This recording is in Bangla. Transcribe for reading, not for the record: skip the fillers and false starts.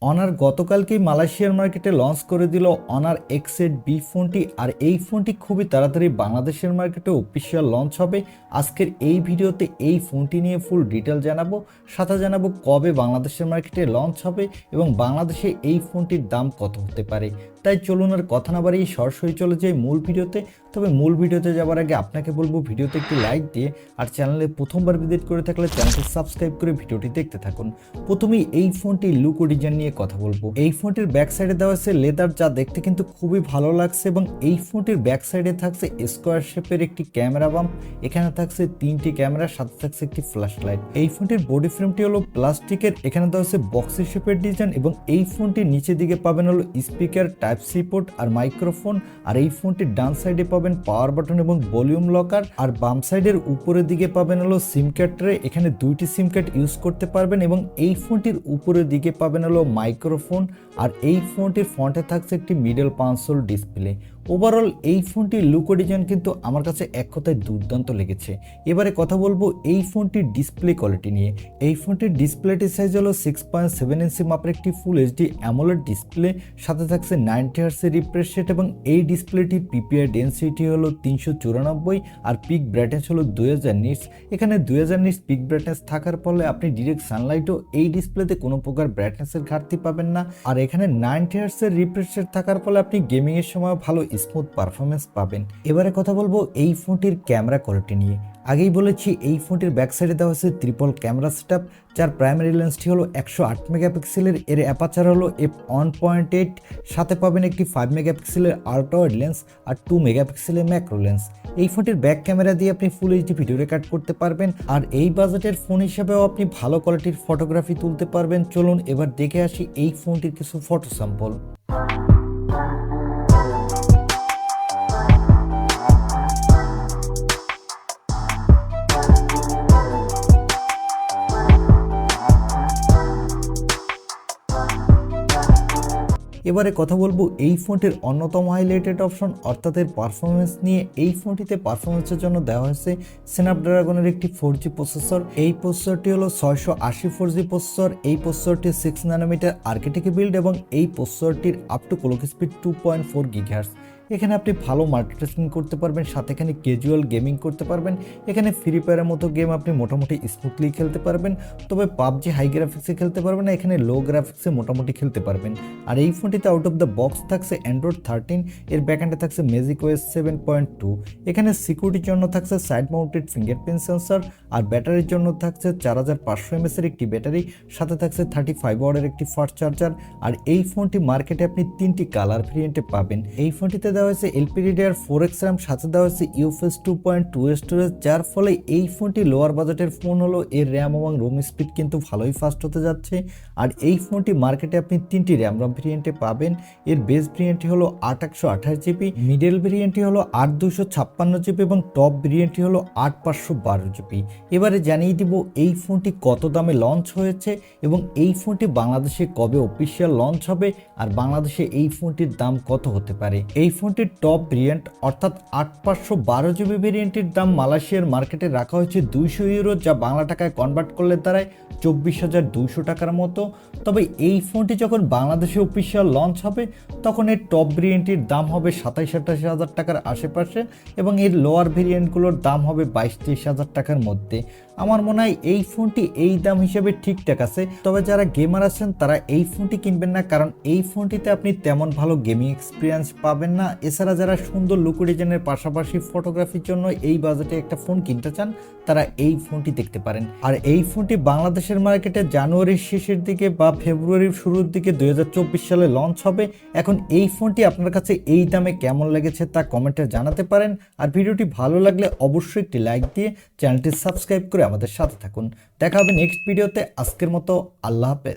অনার গতকালকেই মালয়েশিয়ার মার্কেটে লঞ্চ করে দিল অনার X8B ফোনটি। আর এই ফোনটি খুবই তাড়াতাড়ি বাংলাদেশের মার্কেটে অফিসিয়াল লঞ্চ হবে। আজকের এই ভিডিওতে এই ফোনটি নিয়ে ফুল ডিটেল জানাবো, সাথে জানাবো কবে বাংলাদেশের মার্কেটে লঞ্চ হবে এবং বাংলাদেশে এই ফোনটির দাম কত হতে পারে। তাই চলুন আর কথা না বাড়িয়ে সরাসরি চলে যাই মূল ভিডিওতে। তবে মূল ভিডিওতে যাওয়ার আগে আপনাকে বলবো ভিডিওতে একটি লাইক দিয়ে আর চ্যানেলে প্রথমবার ভিজিট করে থাকলে চ্যানেলটি সাবস্ক্রাইব করে ভিডিওটি দেখতে থাকুন। প্রথমেই এই ফোনটির লুক ও ডিজাইন নিয়ে কথা বলবো। এই ফোনটির ব্যাক সাইডে দেওয়া আছে লেদার, যা দেখতে কিন্তু খুবই ভালো লাগছে এবং এই ফোনটির ব্যাক সাইডে থাকছে স্কোয়ার শেপের একটি ক্যামেরা বাম্প। এখানে থাকছে 3টি ক্যামেরা, সাথে থাকছে একটি ফ্ল্যাশ লাইট। এই ফোনটির বডি ফ্রেমটি হলো প্লাস্টিকের, এখানে দেওয়া আছে বক্সি শেপের ডিজাইন এবং এই ফোনটির নিচের দিকে পাবেন হলো স্পিকার, টাইপ সি পোর্ট আর মাইক্রোফোন। আর এই ফোনটির ডান সাইডে পাবেন পাওয়ার বাটন এবং ভলিউম লকার, আর বাম সাইডের উপরের দিকে পাবেন হলো সিম কার্ড ট্রে। এখানে 2টি সিম কার্ড ইউজ করতে পারবেন এবং এই ফোনটির উপরের দিকে পাবেন হলো মাইক্রোফোন। আর এই ফোনটির ফ্রন্টে থাকছে একটি মিডল কনসোল ডিসপ্লে। ওভারঅল এই ফোনটির লুক ও ডিজাইন কিন্তু আমার কাছে এক কথায় দুর্দান্ত লেগেছে। এবারে কথা বলবো এই ফোনটির ডিসপ্লে কোয়ালিটি নিয়ে। এই ফোনটির ডিসপ্লেটির সাইজ হলো 6.7 ইঞ্চি মাপের একটি ফুল এইচডি অ্যামোলেড ডিসপ্লে, সাথে থাকছে 90 হার্টজের রিফ্রেশ রেট এবং এই ডিসপ্লেটির পিপিআই ডেনসিটি হলো 394 আর পিক ব্রাইটনেস হলো 2000 নিটস। এখানে 2000 নিটস পিক ব্রাইটনেস থাকার ফলে আপনি ডিরেক্ট সানলাইটও এই ডিসপ্লেতে কোনো প্রকার ব্রাইটনেসের ঘাটতি পাবেন না। আর এখানে 90 হার্টজের রিফ্রেশ রেট থাকার ফলে আপনি গেমিং এর সময় ভালো স্মুথ পারফরমেন্স পাবেন। এবারে কথা বলবো এই ফোনটির ক্যামেরা কোয়ালিটি নিয়ে। আগেই বলেছি এই ফোনটির ব্যাক সাইডে দেওয়া হচ্ছে ট্রিপল ক্যামেরা সেটআপ, যার প্রাইমারি লেন্সটি হলো 108 মেগাপিক্সেলের, এর অ্যাপারচার হলো f1.8, সাথে পাবেন একটি 5 মেগাপিক্সেলের আল্ট্রা ওয়াইড লেন্স আর 2 মেগাপিক্সেলের ম্যাক্রো লেন্স। এই ফোনটির ব্যাক ক্যামেরা দিয়ে আপনি ফুল এইচডি ভিডিও রেকর্ড করতে পারবেন আর এই বাজেটের ফোন হিসেবেও আপনি ভালো কোয়ালিটির ফটোগ্রাফি তুলতে পারবেন। চলুন এবার দেখে আসি এই ফোনটির কিছু ফটো স্যাম্পল। এবারে কথা বলবো এই ফোনটির অন্যতম হাইলাইটেড অপশন অর্থাৎ এর পারফরমেন্স নিয়ে। এই ফোনটিতে পারফরমেন্সের জন্য দেওয়া হয়েছে স্ন্যাপড্রাগনের একটি 4G প্রসেসর। এই প্রসেসরটি হলো 680 4G প্রসেসর। এই প্রসেসরটি 6 ন্যানোমিটার আর্কিটেক্ট বিল্ড এবং এই প্রসেসরটির up to clock speed 2.4 GHz। এখানে আপনি ভালো মাল্টিটাস্কিং করতে পারবেন, সাথে এখানে ক্যাজুয়াল গেমিং করতে পারবেন। এখানে ফ্রি ফায়ারের মতো গেম আপনি মোটামুটি স্মুথলি খেলতে পারবেন, তবে পাবজি হাই গ্রাফিক্সে খেলতে পারবেন না, এখানে লো গ্রাফিক্সে মোটামুটি খেলতে পারবেন। আর এই ফোনটিতে আউট অফ দ্য বক্স থাকছে অ্যান্ড্রয়েড 13, এর ব্যাকএন্ডে থাকছে ম্যাজিক ওএস 7.2। এখানে সিকিউরিটির জন্য থাকছে সাইড মাউন্টেড ফিঙ্গারপ্রিন্ট সেন্সর আর ব্যাটারির জন্য থাকছে 4500 mAh এর একটি ব্যাটারি, সাথে থাকছে 35 ওয়াটের একটি ফাস্ট চার্জার। আর এই ফোনটি মার্কেটে আপনি 3টি কালার ভেরিয়েন্টে পাবেন। এই ফোনটিতে দেওয়া হয়েছে LPDDR4X RAM, সাথে দেওয়া হয়েছে UFS 2.2 স্টোরেজ, যার ফলে এই ফোনটি লোয়ার বাজেটের ফোন হলো এর র্যাম এবং রোম স্পিড কিন্তু ভালোই ফাস্ট হতে যাচ্ছে। আর এই ফোনটি মার্কেটে আপনি 3টি র্যাম রম ভেরিয়েন্টে পাবেন। এর বেস ভেরিয়েন্টটি হলো 8128GB, মিডল ভেরিয়েন্টটি হলো 8256GB এবং টপ ভেরিয়েন্টটি হলো 8512GB। এবারে জানিয়ে দিব এই ফোনটি কত দামে লঞ্চ হয়েছে এবং এই ফোনটি বাংলাদেশে কবে অফিসিয়াল লঞ্চ হবে আর বাংলাদেশে এই ফোনটির দাম কত হতে পারে। এই ফোনটির টপ ভেরিয়েন্ট অর্থাৎ 8512GB ভেরিয়েন্টের দাম মালয়েশিয়ার মার্কেটে রাখা হয়েছে 200 ইউরো, যা বাংলা টাকায় কনভার্ট করলে দাঁড়ায় 24,200 টাকার মতো। তবে এই ফোনটি যখন বাংলাদেশে অফিসিয়াল লঞ্চ হবে তখন এর টপ ভেরিয়েন্টের দাম হবে 27-28 হাজার টাকার আশেপাশে এবং এর লোয়ার ভেরিয়েন্টগুলোর দাম হবে 22-23 হাজার টাকার মধ্যে। আমার মনে হয় এই ফোনটি এই দাম হিসেবে ঠিকঠাক আছে। তবে যারা গেমার আছেন তারা এই ফোনটি কিনবেন না, কারণ এই ফোনটিতে আপনি তেমন ভালো গেমিং এক্সপিরিয়েন্স পাবেন না। এছাড়া যারা সুন্দর লুক ডিজাইনের পাশাপাশি ফটোগ্রাফির জন্য এই বাজেটে একটা ফোন কিনতে চান তারা এই ফোনটি দেখতে পারেন। আর এই ফোনটি বাংলাদেশের মার্কেটে জানুয়ারির শেষের দিকে বা ফেব্রুয়ারির শুরুর দিকে 2024 সালে লঞ্চ হবে। এখন এই ফোনটি আপনার কাছে এই দামে কেমন লেগেছে তা কমেন্টে জানাতে পারেন। আর ভিডিওটি ভালো লাগলে অবশ্যই একটি লাইক দিয়ে চ্যানেলটি সাবস্ক্রাইব করে আমাদের সাথে থাকুন। দেখা হবে নেক্সট ভিডিওতে। আজকের মতো আল্লাহ হাফেজ।